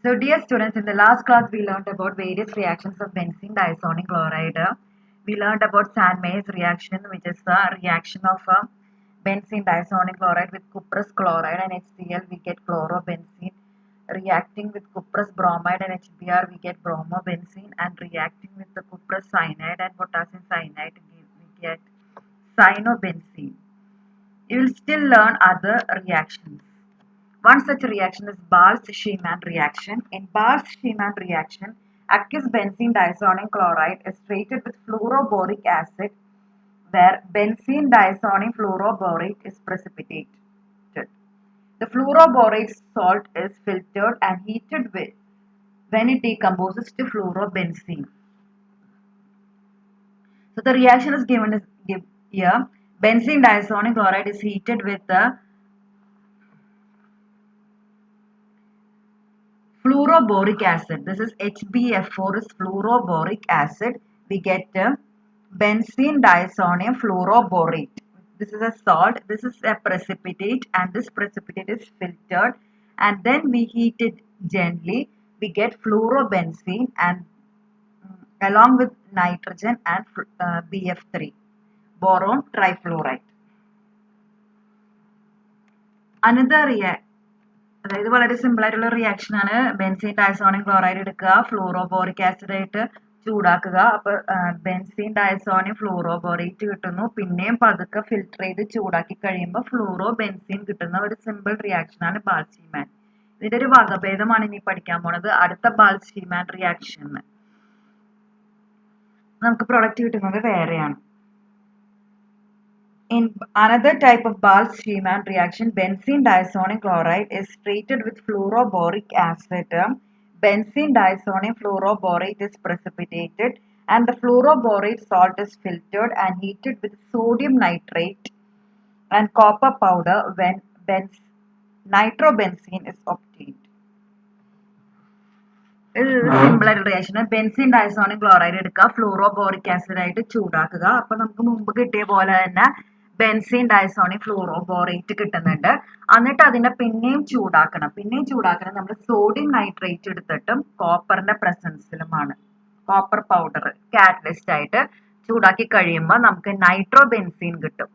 So dear students, in the last class we learned about various reactions of benzene diazonic chloride. We learned about Sandmeyer's reaction, which is the reaction of benzene diazonic chloride with cuprous chloride and HCl, we get chlorobenzene. Reacting with cuprous bromide and HBr, we get bromobenzene, and reacting with the cuprous cyanide and potassium cyanide, we get cyanobenzene. You will still learn other reactions. One such reaction is Bals-Schiemann reaction. In Bals-Schiemann reaction, aqueous benzene diazonium chloride is treated with fluoroboric acid, where benzene diazonium fluoroborate is precipitated. The fluoroborate salt is filtered and heated with when it decomposes to fluorobenzene. So the reaction is given here. Benzene diazonium chloride is heated with the fluoroboric acid. This is HBF4 is fluoroboric acid. We get benzene diazonium fluoroborate. This is a salt. This is a precipitate, and this precipitate is filtered, and then we heat it gently. We get fluorobenzene, and along with nitrogen and BF3, boron trifluoride. Another reaction. അതായത് വളരെ simple ആയിട്ടുള്ള reaction ആണ്. Benzene diazonium chloride എടുക്കുക, ഫ്ലൂറോബോറിക് acid ആയിട്ട് ചൂടാക്കുക. അപ്പൊ benzene diazonium ഫ്ലൂറോബോറേറ്റ് കിട്ടുന്നു. പിന്നെയും പതുക്കെ ഫിൽട്ടർ ചെയ്ത് ചൂടാക്കി കഴിയുമ്പോൾ ഫ്ലൂറോ ബെൻസീൻ കിട്ടുന്ന ഒരു സിമ്പിൾ റിയാക്ഷൻ ആണ് ബാൽസ്റ്റീമാൻ. ഇതിന്റെ ഒരു വകഭേദമാണ് ഇനി പഠിക്കാൻ പോണത് അടുത്ത ബാൽസ്റ്റീമാൻ റിയാക്ഷന്. നമുക്ക് പ്രൊഡക്റ്റ് കിട്ടുന്നത് വേറെയാണ്. In another type of Bals-Schiemann reaction, benzene diazonium chloride is treated with fluoroboric acid. Benzene diazonium fluoroborate is precipitated, and the fluoroborate salt is filtered and heated with sodium nitrate and copper powder when nitrobenzene is obtained. ഇത് simple ആയിട്ടുള്ള reaction. Benzene diazonium chloride എടുക്കുക, ഫ്ലൂറോബോറിക് acid ആയിട്ട് ചൂടാക്കുക. അപ്പൊ നമുക്ക് മുമ്പ് കിട്ടിയ പോലെ തന്നെ ബെൻസീൻ ഡയസോണിയം ഫ്ലൂറോബോറേറ്റ് കിട്ടുന്നുണ്ട്. എന്നിട്ട് അതിനെ പിന്നെയും ചൂടാക്കണം. നമ്മൾ സോഡിയം നൈട്രേറ്റ് എടുത്തിട്ടും കോപ്പറിന്റെ പ്രസൻസിലുമാണ്. കോപ്പർ പൗഡർ കാറ്റലിസ്റ്റ് ആയിട്ട് ചൂടാക്കി കഴിയുമ്പോൾ നമുക്ക് നൈട്രോ ബെൻസീൻ കിട്ടും.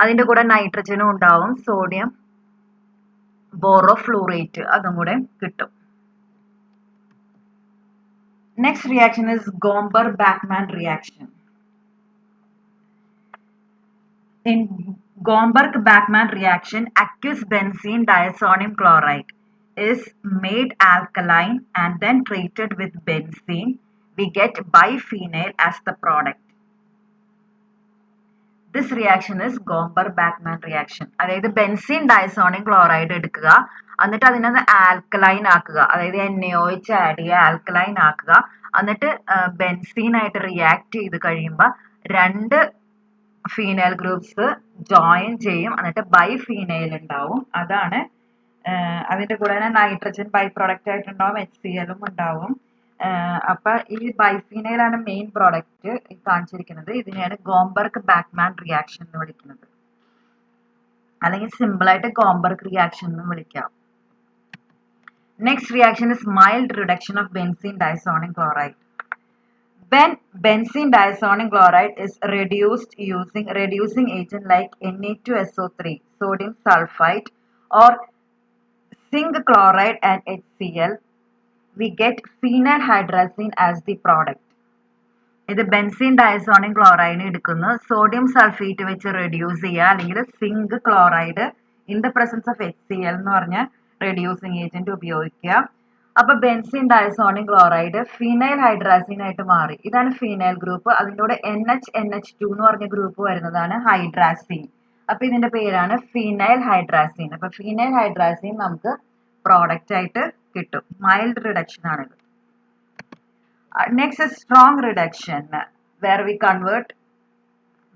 അതിന്റെ കൂടെ നൈട്രജനും ഉണ്ടാവും, സോഡിയം ബോറോഫ്ലൂറേറ്റ് അതും കൂടെ കിട്ടും. Next reaction is Gomberg-Bachmann reaction. In Gomberg-Bachmann reaction, aqueous benzene diazonium chloride is made alkaline and then treated with benzene. We get biphenyl as the product. This reaction is Gomberg-Bachmann reaction. അതായത് benzene diazonium chloride എടുക്കുക, എന്നിട്ട് അതിനൊന്ന് alkaline ആക്കുക, അതായത് NaOH add ചെയ്യുക, alkaline ആക്കുക. എന്നിട്ട് benzene ആയിട്ട് റിയാക്ട് ചെയ്ത് കഴിയുമ്പോൾ രണ്ട് ഫീനൈൽ ഗ്രൂപ്പ്സ് ജോയിൻ ചെയ്യും, എന്നിട്ട് ബൈഫീനൈൽ ഉണ്ടാവും. അതാണ് അതിന്റെ കൂടെ തന്നെ നൈട്രജൻ ബൈ പ്രൊഡക്റ്റ് ആയിട്ടുണ്ടാവും, HCl ഉണ്ടാവും. അപ്പൊ ഈ ബൈഫീനൈൽ ആണ് മെയിൻ പ്രോഡക്റ്റ് കാണിച്ചിരിക്കുന്നത്. ഇതിനെയാണ് ഗോംബെർഗ്-ബാക്ക്മാൻ റിയാക്ഷൻ എന്ന് വിളിക്കുന്നത്, അല്ലെങ്കിൽ സിമ്പിൾ ആയിട്ട് ഗോംബെർഗ് റിയാക്ഷൻ എന്ന് വിളിക്കാം. Next reaction is mild reduction of benzene diazonium chloride. When benzene diazonium chloride is reduced using reducing agent like Na2SO3, sodium sulfite, or zinc chloride and HCl, we get phenyl hydrazine as the product. ഇത് benzene diazonium chloride എടുക്കുന്നു, sodium sulphate വെച്ച് reduce ചെയ്യുക, അല്ലെങ്കിൽ zinc chloride in the presence of HCl എന്ന് പറഞ്ഞ reducing agent ഉപയോഗിക്കുക. അപ്പൊ benzene diazonium chloride phenyl hydrazine ആയിട്ട് മാറി. ഇതാണ് ഫീനൈൽ ഗ്രൂപ്പ്. അതിൻ്റെ കൂടെ NH2 എന്ന് പറഞ്ഞ ഗ്രൂപ്പ് വരുന്നതാണ് ഹൈഡ്രാസീൻ. അപ്പൊ ഇതിന്റെ പേരാണ് ഫീനൈൽ ഹൈഡ്രാസീൻ. അപ്പൊ ഫീനൈൽ ഹൈഡ്രാസീൻ നമുക്ക് പ്രോഡക്റ്റ് ആയിട്ട് കിട്ടും. മൈൽഡ് റിഡക്ഷൻ ആണിത്. Next is strong reduction, where we convert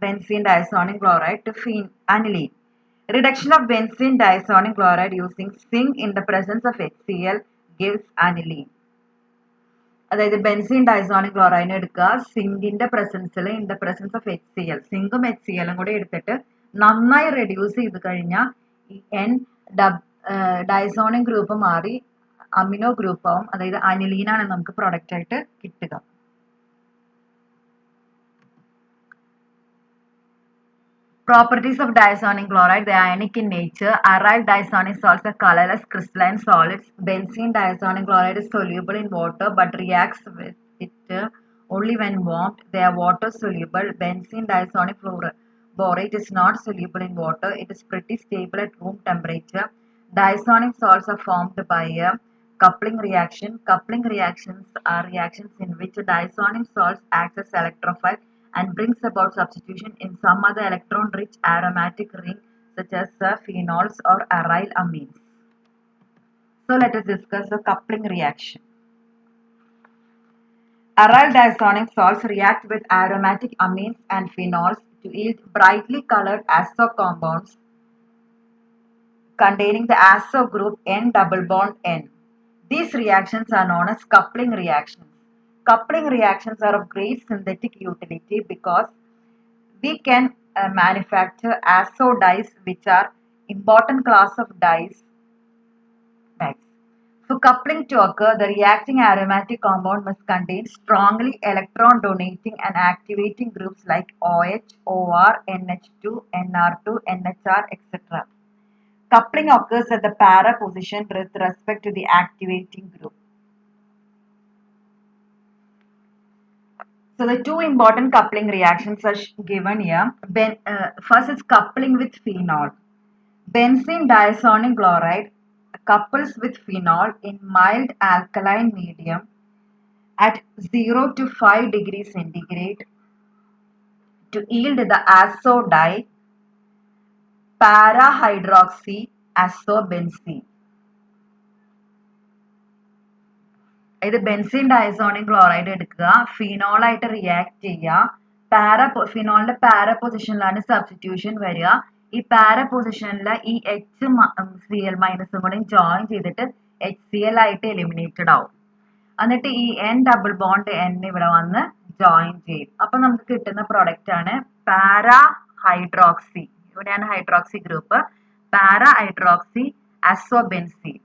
benzene diazonium chloride to aniline. Reduction of benzene diazonium chloride using zinc in the presence of HCl gives aniline. അതായത് benzene diazonium chloride എടുക്കുക, സിങ്കിന്റെ പ്രസൻസിൽ in the presence of HCl, സിങ്കും HClഉം കൂടെ എടുത്തിട്ട് നന്നായി reduce ചെയ്ത് കഴിഞ്ഞാൽ ഈ ഡയസോണിയം ഗ്രൂപ്പ് മാറി അമിനോ ഗ്രൂപ്പ് ആവും, അതായത് അനിലീനാണ് നമുക്ക് പ്രൊഡക്റ്റ് ആയിട്ട് കിട്ടുക. Properties of diazonic chloride: they are ionic in nature. Aryl diazonic salts are colorless crystalline solids. Benzene diazonic chloride is soluble in water but reacts with it only when warmed. They are water soluble. Benzene diazonic borate is not soluble in water. It is pretty stable at room temperature. Diazonic salts are formed by a coupling reaction. Coupling reactions are reactions in which diazonic salts act as electrophile and brings about substitution in some other electron-rich aromatic ring such as phenols or aryl amines. So let us discuss the coupling reaction. Aryl diazonic salts react with aromatic amines and phenols to yield brightly colored azo compounds containing the azo group N double bond N. These reactions are known as coupling reactions. Coupling reactions are of great synthetic utility because we can manufacture azo dyes, which are important class of dyes. For coupling to occur, the reacting aromatic compound must contain strongly electron donating and activating groups like OH, OR, NH2, NR2, NHR, etc. Coupling occurs at the para position with respect to the activating group. So the two important coupling reactions are given here. First is coupling with phenol. Benzene diazonic chloride couples with phenol in mild alkaline medium at 0 to 5 degrees centigrade to yield the azo dye para-hydroxy-azobenzene. ഇത് benzene ഡയസോണിക് chloride എടുക്കുക, ഫിനോളായിട്ട് react ചെയ്യുക, ഫിനോളിന്റെ പാര പൊസിഷനിലാണ് substitution വരിക. ഈ പാര പൊസിഷനിൽ ഈ HCl- കൂടെ ജോയിൻ ചെയ്തിട്ട് HCl ആയിട്ട് എലിമിനേറ്റഡ് ആവും. എന്നിട്ട് ഈ N ഡബിൾ ബോണ്ട് N ഇവിടെ വന്ന് ജോയിൻ ചെയ്യും. അപ്പൊ നമുക്ക് കിട്ടുന്ന പ്രൊഡക്റ്റ് ആണ് പാരാ ഹൈഡ്രോക്സി. ഇവിടെയാണ് hydroxy group. Para hydroxy azobenzene.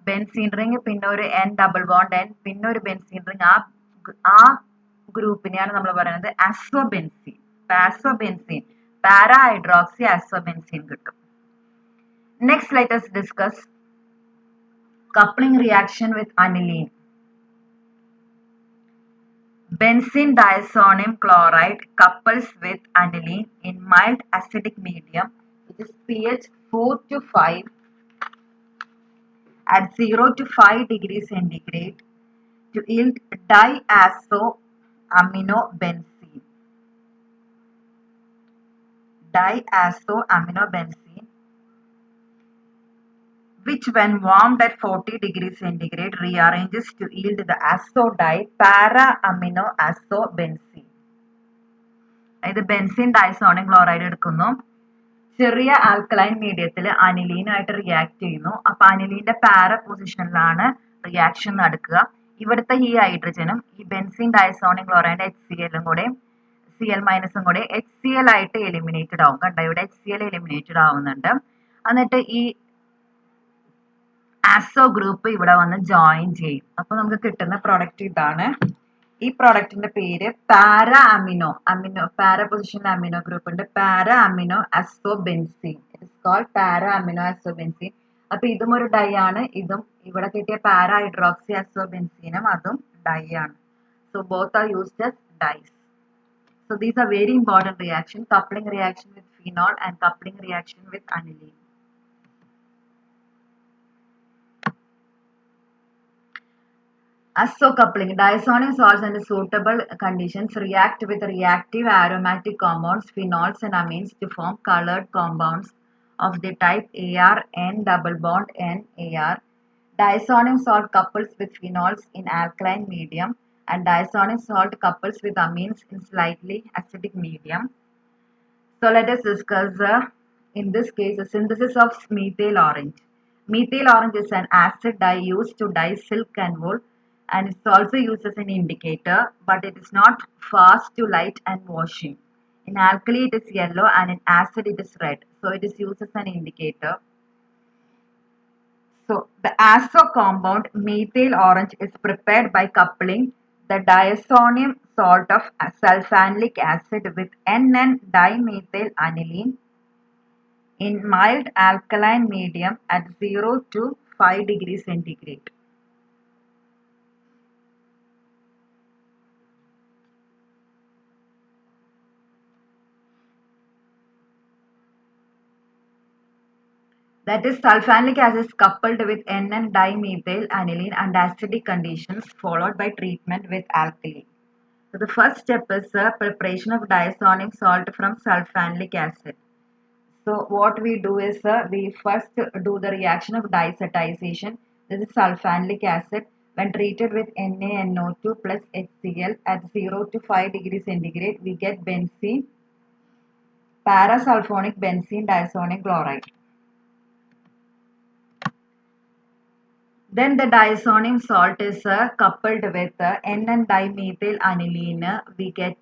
Benzene ring, പിന്നെ ഒരു N ഡബിൾ ബോണ്ട് N, പിന്നെ ഒരു ബെൻസീൻ റിംഗ്. ആ ഗ്രൂപ്പിനെയാണ് നമ്മൾ പറയുന്നത് അസോബെൻസീൻ. അസോബെൻസീൻ പാരാ ഹൈഡ്രോക്സി അസോബെൻസീൻ കിട്ടും. Next let us discuss coupling reaction with aniline. Benzene diazonium chloride couples with aniline in mild acidic medium, which is pH 4 to 5 at 0 to 5 degrees centigrade to yield diazoaminobenzene. Diazoaminobenzene, which when warmed at 40 degrees centigrade rearranges to yield the azo dye para-aminoazobenzene. ഇത് benzene ഡൈസോണിക് chloride എടുക്കുന്നു, ചെറിയ alkaline മീഡിയത്തിൽ അനിലീനായിട്ട് react ചെയ്യുന്നു. അപ്പൊ അനിലീന്റെ പാര പൊസിഷനിലാണ് reaction നടക്കുക. ഇവിടുത്തെ ഈ ഹൈഡ്രജനും ഈ ബെൻസീൻ ഡൈസോണിക് ക്ലോറൈഡിന്റെ HCl കൂടെ Cl- കൂടെ HCl ആയിട്ട് എലിമിനേറ്റഡ് ആവും. കണ്ടോ, ഇവിടെ HCl എലിമിനേറ്റഡ് ആവുന്നുണ്ട്. എന്നിട്ട് ഈ ആസോ ഗ്രൂപ്പ് ഇവിടെ വന്ന് ജോയിൻ ചെയ്യും. അപ്പൊ നമുക്ക് കിട്ടുന്ന പ്രൊഡക്റ്റ് ഇതാണ്. ഈ പ്രൊഡക്റ്റിന്റെ പേര് പാരാ പാര പൊസിഷനിൽ അമിനോ ഗ്രൂപ്പ് ഉണ്ട്, para amino azobenzene. It is called para amino azobenzene. അപ്പൊ ഇതും ഒരു ഡൈ ആണ്. ഇതും ഇവിടെ കിട്ടിയ പാരാ ഹൈഡ്രോക്സി അസോബെൻസീനും അതും ഡൈ ആണ്. So both are used as dyes. So these are very important reaction: coupling reaction with phenol and coupling reaction with aniline. Azo coupling: diazonic salts under suitable conditions react with reactive aromatic compounds, phenols and amines to form colored compounds of the type AR N double bond N AR. Diazonic salt couples with phenols in alkaline medium and diazonic salt couples with amines in slightly acidic medium. So let us discuss in this case the synthesis of methyl orange. Methyl orange is an acid dye used to dye silk and wool, and it's also used as an indicator, but it is not fast to light and washing. In alkali it is yellow and in acid it is red, so it is used as an indicator. So the azo compound methyl orange is prepared by coupling the diazonium salt of sulfanic acid with NN-dimethyl aniline in mild alkaline medium at 0 to 5 degrees centigrade. That is, sulfanic acid is coupled with NN-dimethyl aniline under acidic conditions followed by treatment with alkali. So the first step is preparation of diazonium salt from sulfanic acid. So what we do is we first do the reaction of diazotization. This is sulfanic acid. When treated with NaNO2 plus HCl at 0 to 5 degrees centigrade, we get benzene, parasulfonic benzene diazonium chloride. Then the diazonium salt is coupled with NN-dimethyl aniline. We get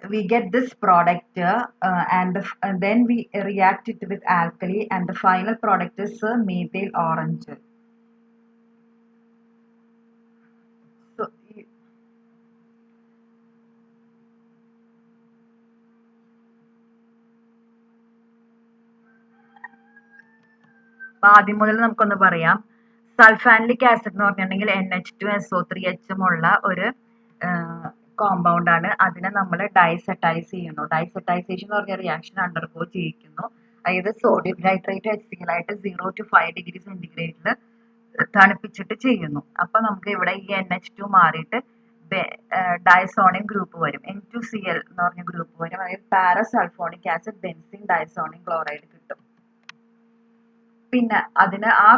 we get this product and then we react it with alkali and the final product is methyl orange. So ആദ്യം മുതൽ നമുക്കൊന്ന് പറയാം. സൾഫാനിക് acid എന്ന് പറഞ്ഞിട്ടുണ്ടെങ്കിൽ NH2SO3H ഉള്ള ഒരു compound ആണ്. അതിനെ നമ്മൾ ഡൈസെറ്റൈസ് ചെയ്യുന്നു. ഡൈസെറ്റൈസേഷൻ എന്ന് പറഞ്ഞ റിയാക്ഷൻ അണ്ടർഗോ ചെയ്യിക്കുന്നു. അതായത് സോഡിയം നൈട്രേറ്റ് HCl ആയിട്ട് 0 to 5 ഡിഗ്രി സെന്റിഗ്രേഡിൽ തണുപ്പിച്ചിട്ട് ചെയ്യുന്നു. അപ്പൊ നമുക്ക് ഇവിടെ ഈ NH2 മാറിയിട്ട് ഡയസോണിയം ഗ്രൂപ്പ് വരും. N2Cl എന്ന് പറഞ്ഞ ഗ്രൂപ്പ് വരും. അതായത് para sulphonic acid benzene diazonium chloride കിട്ടും. പിന്നെ അതിന് ആ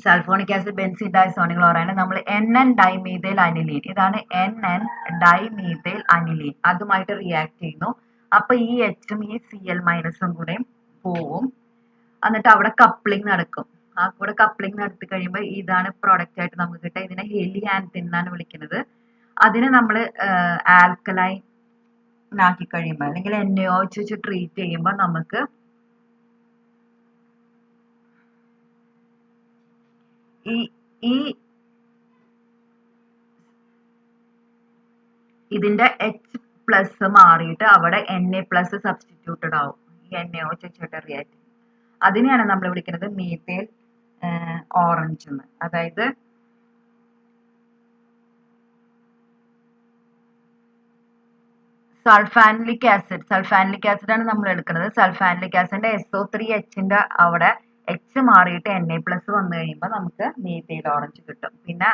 sulphonic acid benzene diazonium chloride നമ്മൾ NN-dimethyl aniline, ഇതാണ് NN-dimethyl aniline, അതുമായിട്ട് റിയാക്ട് ചെയ്യുന്നു. അപ്പൊ ഈ എച്ചും ഈ Cl- കൂടെ പോവും. എന്നിട്ട് അവിടെ കപ്ലിംഗ് നടക്കും. ആ കൂടെ കപ്ലിംഗ് നടത്തി കഴിയുമ്പോൾ ഇതാണ് പ്രൊഡക്റ്റ് ആയിട്ട് നമുക്ക് കിട്ടുക. ഇതിനെ ഹെലിയാൻതിൻ എന്നാണ് വിളിക്കുന്നത്. അതിനെ നമ്മൾ ആൽക്കലൈൻ ആക്കി കഴിയുമ്പോൾ അല്ലെങ്കിൽ NaOH വെച്ച് ട്രീറ്റ് ചെയ്യുമ്പോൾ നമുക്ക് ഈ ഇതിന്റെ H+ മാറിയിട്ട് അവിടെ Na+ സബ്സ്റ്റിറ്റ്യൂട്ടഡ് ആവും. ഈ NaOH വെച്ചിട്ട് റിയാക്ട്. അതിനെയാണ് നമ്മൾ വിളിക്കുന്നത് മീഥൈൽ ഓറഞ്ച് എന്ന്. അതായത് സൾഫാനിക് ആസിഡ് ആണ് നമ്മൾ എടുക്കുന്നത്. സൾഫാനിക് ആസിഡിന്റെ SO3Hന്റെ അവിടെ H മാറിയിട്ട് Na+ വന്നു കഴിയുമ്പോൾ നമുക്ക് മീഥൈൽ ഓറഞ്ച് കിട്ടും. പിന്നെ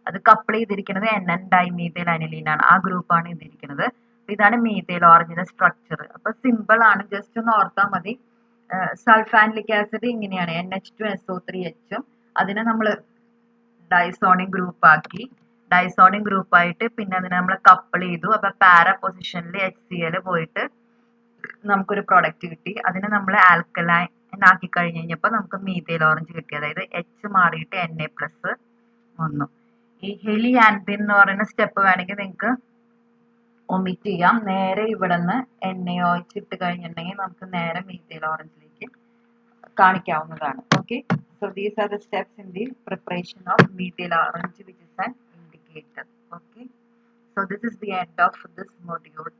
അത് കപ്പിൾ ചെയ്തിരിക്കുന്നത് NN-dimethyl aniline ആണ്. ആ ഗ്രൂപ്പാണ് ഇതിരിക്കുന്നത്. ഇതാണ് മീഥൈൽ ഓറഞ്ചിന്റെ സ്ട്രക്ചർ. അപ്പൊ സിമ്പിൾ ആണ്, ജസ്റ്റ് ഒന്ന് ഓർത്താൽ മതി. സൾഫാനിക് ആസിഡ് ഇങ്ങനെയാണ്, NH2SO3H. അതിനെ നമ്മൾ ഡൈസോണിയം ഗ്രൂപ്പ് ആക്കി. ഡൈസോണിയം ഗ്രൂപ്പ് ആയിട്ട് പിന്നെ അതിനെ നമ്മൾ കപ്പിൾ ചെയ്തു. അപ്പൊ പാര പൊസിഷനിൽ HCl പോയിട്ട് നമുക്കൊരു പ്രൊഡക്റ്റ് കിട്ടി. അതിനെ നമ്മൾ ആൽക്കലൈൻ ആക്കി കഴിഞ്ഞ് കഴിഞ്ഞപ്പോൾ നമുക്ക് മീഥൈൽ ഓറഞ്ച് കിട്ടി. അതായത് H മാറിയിട്ട് Na+ വന്നു. ഈ ഹെലിയാൻതിൻ എന്ന് പറയുന്ന സ്റ്റെപ്പ് വേണമെങ്കിൽ നിങ്ങൾക്ക് ഒമിറ്റ് ചെയ്യാം. നേരെ ഇവിടെ നിന്ന് NaOH ഇട്ട് കഴിഞ്ഞിട്ടുണ്ടെങ്കിൽ നമുക്ക് നേരെ മീഥൈൽ ഓറഞ്ചിലേക്ക് കാണിക്കാവുന്നതാണ്. Okay, so these are the steps in the preparation of methyl orange, which is an indicator. Okay, so this is the end of this module.